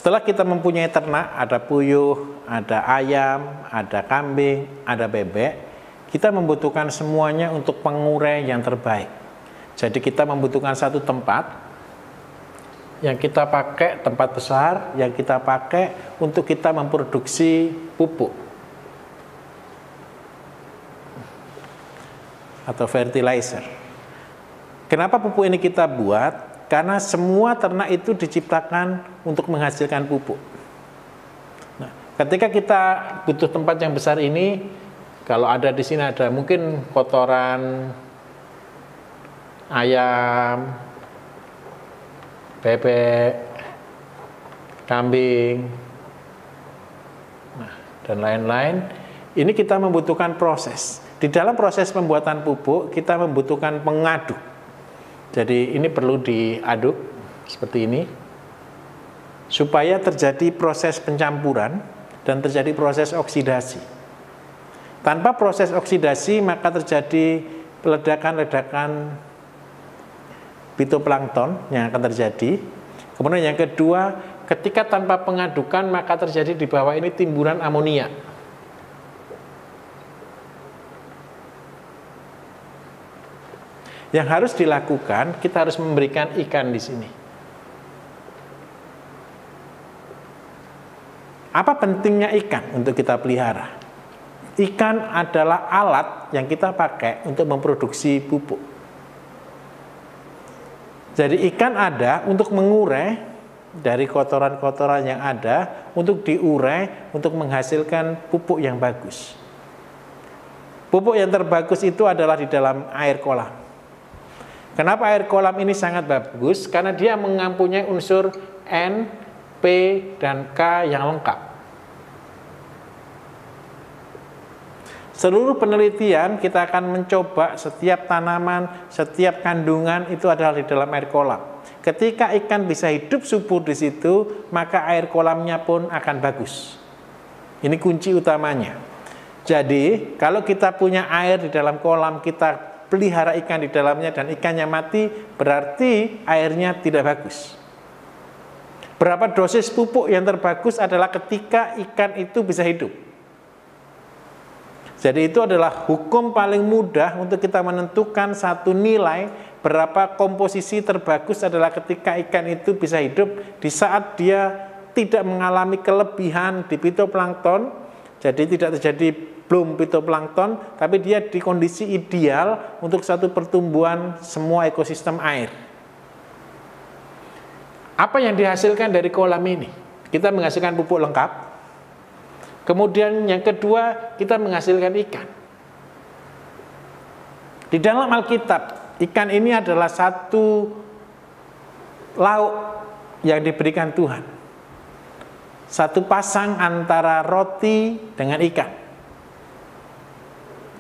Setelah kita mempunyai ternak, ada puyuh, ada ayam, ada kambing, ada bebek, kita membutuhkan semuanya untuk pengurai yang terbaik. Jadi kita membutuhkan satu tempat yang kita pakai, tempat besar yang kita pakai untuk kita memproduksi pupuk atau fertilizer. Kenapa pupuk ini kita buat? Karena semua ternak itu diciptakan untuk menghasilkan pupuk. Nah, ketika kita butuh tempat yang besar ini, kalau ada di sini ada mungkin kotoran ayam, bebek, kambing, dan lain-lain. Ini kita membutuhkan proses. Di dalam proses pembuatan pupuk, kita membutuhkan pengaduk. Jadi ini perlu diaduk seperti ini supaya terjadi proses pencampuran dan terjadi proses oksidasi. Tanpa proses oksidasi maka terjadi ledakan-ledakan fitoplankton yang akan terjadi. Kemudian yang kedua, ketika tanpa pengadukan maka terjadi di bawah ini timbunan amonia. Yang harus dilakukan, kita harus memberikan ikan di sini. Apa pentingnya ikan untuk kita pelihara? Ikan adalah alat yang kita pakai untuk memproduksi pupuk. Jadi ikan ada untuk mengurai dari kotoran-kotoran yang ada, untuk diurai, untuk menghasilkan pupuk yang bagus. Pupuk yang terbagus itu adalah di dalam air kolam. Kenapa air kolam ini sangat bagus? Karena dia mempunyai unsur N, P, dan K yang lengkap. Seluruh penelitian kita akan mencoba setiap tanaman, setiap kandungan itu adalah di dalam air kolam. Ketika ikan bisa hidup subur di situ, maka air kolamnya pun akan bagus. Ini kunci utamanya. Jadi, kalau kita punya air di dalam kolam, kita pelihara ikan di dalamnya dan ikannya mati, berarti airnya tidak bagus. Berapa dosis pupuk yang terbagus adalah ketika ikan itu bisa hidup. Jadi itu adalah hukum paling mudah untuk kita menentukan satu nilai berapa komposisi terbagus adalah ketika ikan itu bisa hidup di saat dia tidak mengalami kelebihan di fitoplankton, jadi tidak terjadi belum fitoplankton, tapi dia di kondisi ideal untuk satu pertumbuhan semua ekosistem air. Apa yang dihasilkan dari kolam ini? Kita menghasilkan pupuk lengkap. Kemudian yang kedua, kita menghasilkan ikan. Di dalam Alkitab, ikan ini adalah satu lauk yang diberikan Tuhan. Satu pasang antara roti dengan ikan.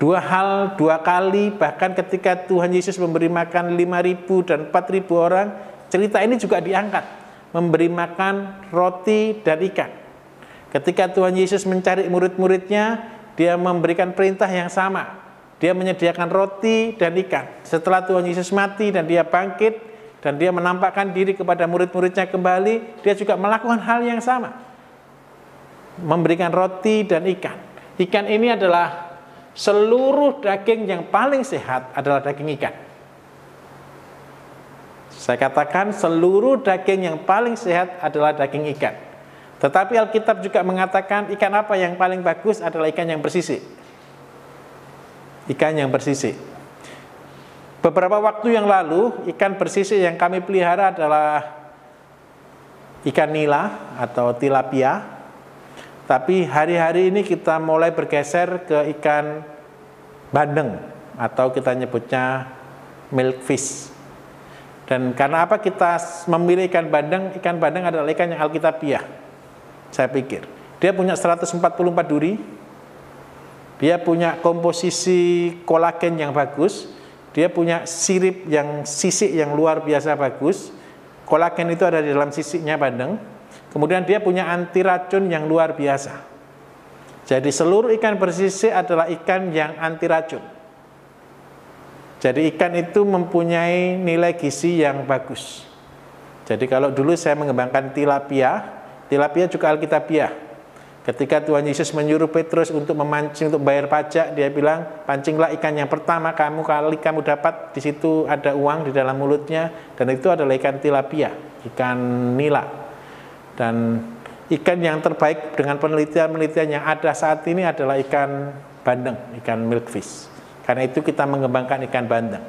Dua hal, dua kali, bahkan ketika Tuhan Yesus memberi makan 5.000 dan 4.000 orang, cerita ini juga diangkat, memberi makan roti dan ikan. Ketika Tuhan Yesus mencari murid-muridnya, dia memberikan perintah yang sama. Dia menyediakan roti dan ikan. Setelah Tuhan Yesus mati dan dia bangkit, dan dia menampakkan diri kepada murid-muridnya kembali, dia juga melakukan hal yang sama. Memberikan roti dan ikan. Ikan ini adalah seluruh daging yang paling sehat adalah daging ikan. Saya katakan seluruh daging yang paling sehat adalah daging ikan. Tetapi Alkitab juga mengatakan ikan apa yang paling bagus adalah ikan yang bersisik. Ikan yang bersisik. Beberapa waktu yang lalu, ikan bersisik yang kami pelihara adalah ikan nila atau tilapia. Tapi hari-hari ini kita mulai bergeser ke ikan bandeng atau kita nyebutnya milkfish. Dan karena apa kita memilih ikan bandeng? Ikan bandeng adalah ikan yang alkitabiah. Saya pikir dia punya 144 duri, dia punya komposisi kolagen yang bagus, dia punya sirip yang sisik yang luar biasa bagus. Kolagen itu ada di dalam sisiknya bandeng. Kemudian dia punya anti racun yang luar biasa. Jadi seluruh ikan bersisik adalah ikan yang anti racun. Jadi ikan itu mempunyai nilai gizi yang bagus. Jadi kalau dulu saya mengembangkan tilapia tilapia juga alkitabiah. Ketika Tuhan Yesus menyuruh Petrus untuk memancing, untuk bayar pajak, dia bilang, pancinglah ikan yang pertama kali kamu dapat, di situ ada uang di dalam mulutnya, dan itu adalah ikan tilapia, ikan nila. Dan ikan yang terbaik dengan penelitian-penelitian yang ada saat ini adalah ikan bandeng, ikan milkfish. Karena itu kita mengembangkan ikan bandeng.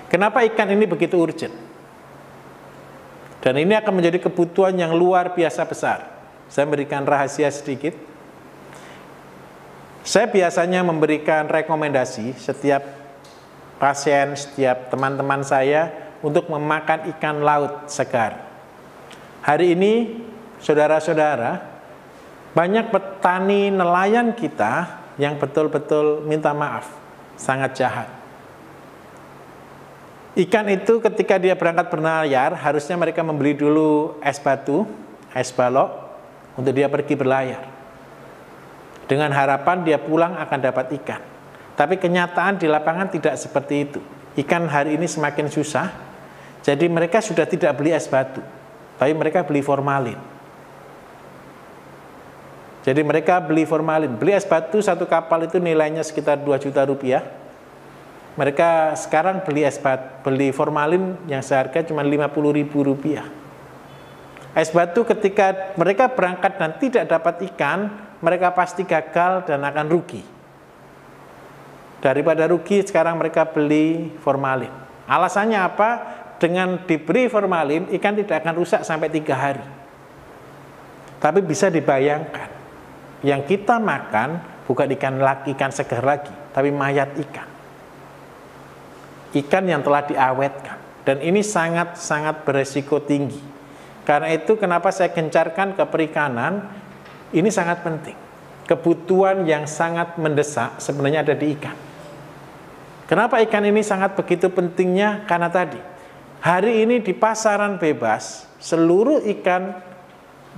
Kenapa ikan ini begitu urgent? Dan ini akan menjadi kebutuhan yang luar biasa besar. Saya memberikan rahasia sedikit. Saya biasanya memberikan rekomendasi setiap pasien, setiap teman-teman saya untuk memakan ikan laut segar. Hari ini, saudara-saudara, banyak petani nelayan kita yang betul-betul minta maaf, sangat jahat. Ikan itu ketika dia berangkat berlayar, harusnya mereka membeli dulu es batu, es balok, untuk dia pergi berlayar. Dengan harapan dia pulang akan dapat ikan. Tapi kenyataan di lapangan tidak seperti itu. Ikan hari ini semakin susah, jadi mereka sudah tidak beli es batu, tapi mereka beli formalin. Jadi mereka beli formalin. Beli es batu satu kapal itu nilainya sekitar 2 juta rupiah. Mereka sekarang beli formalin yang seharga cuma 50.000 rupiah. Es batu ketika mereka berangkat dan tidak dapat ikan, mereka pasti gagal dan akan rugi. Daripada rugi, sekarang mereka beli formalin. Alasannya apa? Dengan diberi formalin, ikan tidak akan rusak sampai 3 hari. Tapi bisa dibayangkan, yang kita makan bukan ikan segar lagi, tapi mayat ikan. Ikan yang telah diawetkan. Dan ini sangat-sangat beresiko tinggi. Karena itu kenapa saya gencarkan ke perikanan, ini sangat penting. Kebutuhan yang sangat mendesak sebenarnya ada di ikan. Kenapa ikan ini sangat begitu pentingnya? Karena tadi, hari ini di pasaran bebas, seluruh ikan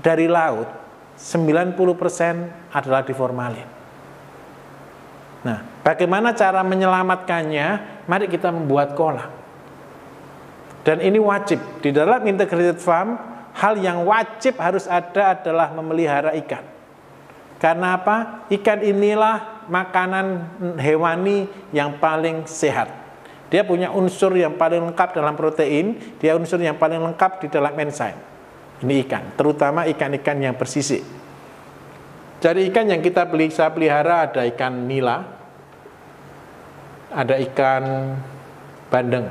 dari laut, 90% adalah diformalin. Nah, bagaimana cara menyelamatkannya? Mari kita membuat kolam. Dan ini wajib. Di dalam integrated farm, hal yang wajib harus ada adalah memelihara ikan. Karena apa? Ikan inilah makanan hewani yang paling sehat. Dia punya unsur yang paling lengkap dalam protein, dia unsur yang paling lengkap di dalam enzim. Ini ikan, terutama ikan-ikan yang bersisik. Dari ikan yang kita pelihara ada ikan nila, ada ikan bandeng.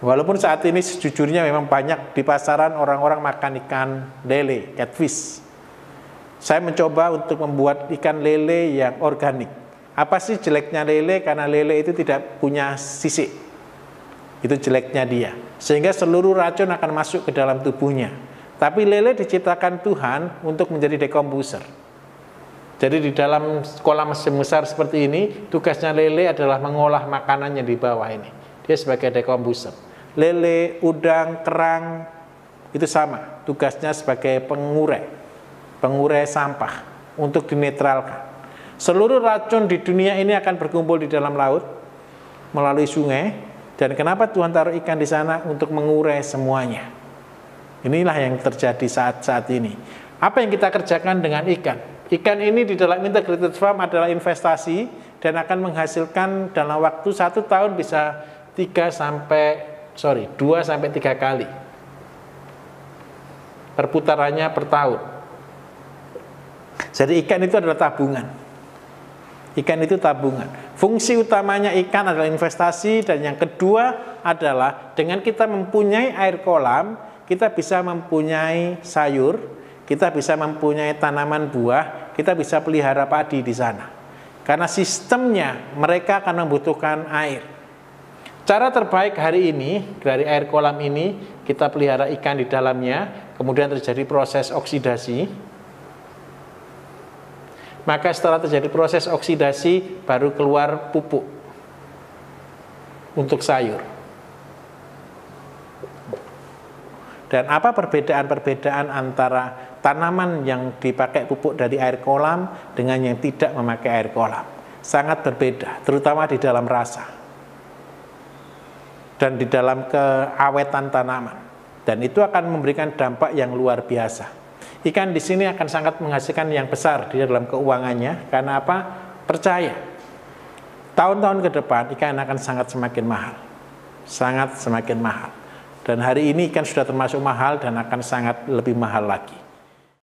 Walaupun saat ini sejujurnya memang banyak di pasaran orang-orang makan ikan lele, catfish. Saya mencoba untuk membuat ikan lele yang organik. Apa sih jeleknya lele? Karena lele itu tidak punya sisik. Itu jeleknya dia. Sehingga seluruh racun akan masuk ke dalam tubuhnya. Tapi lele diciptakan Tuhan untuk menjadi decomposer. Jadi di dalam kolam mesin besar seperti ini, tugasnya lele adalah mengolah makanan yang di bawah ini. Dia sebagai decomposer. Lele, udang, kerang, itu sama. Tugasnya sebagai pengurai sampah untuk dinetralkan. Seluruh racun di dunia ini akan berkumpul di dalam laut melalui sungai. Dan kenapa Tuhan taruh ikan di sana? Untuk mengurai semuanya. Inilah yang terjadi saat ini. Apa yang kita kerjakan dengan ikan? Ikan ini di dalam integrated farm adalah investasi dan akan menghasilkan dalam waktu 1 tahun bisa 2 sampai 3 kali perputarannya per tahun. Jadi ikan itu adalah tabungan. Ikan itu tabungan. Fungsi utamanya ikan adalah investasi, dan yang kedua adalah dengan kita mempunyai air kolam, kita bisa mempunyai sayur, kita bisa mempunyai tanaman buah, kita bisa pelihara padi di sana. Karena sistemnya mereka akan membutuhkan air. Cara terbaik hari ini dari air kolam ini, kita pelihara ikan di dalamnya, kemudian terjadi proses oksidasi. Maka setelah terjadi proses oksidasi, baru keluar pupuk untuk sayur. Dan apa perbedaan-perbedaan antara tanaman yang dipakai pupuk dari air kolam dengan yang tidak memakai air kolam? Sangat berbeda, terutama di dalam rasa dan di dalam keawetan tanaman. Dan itu akan memberikan dampak yang luar biasa. Ikan di sini akan sangat menghasilkan yang besar di dalam keuangannya. Karena apa? Percaya. Tahun-tahun ke depan ikan akan sangat semakin mahal. Sangat semakin mahal. Dan hari ini ikan sudah termasuk mahal dan akan sangat lebih mahal lagi.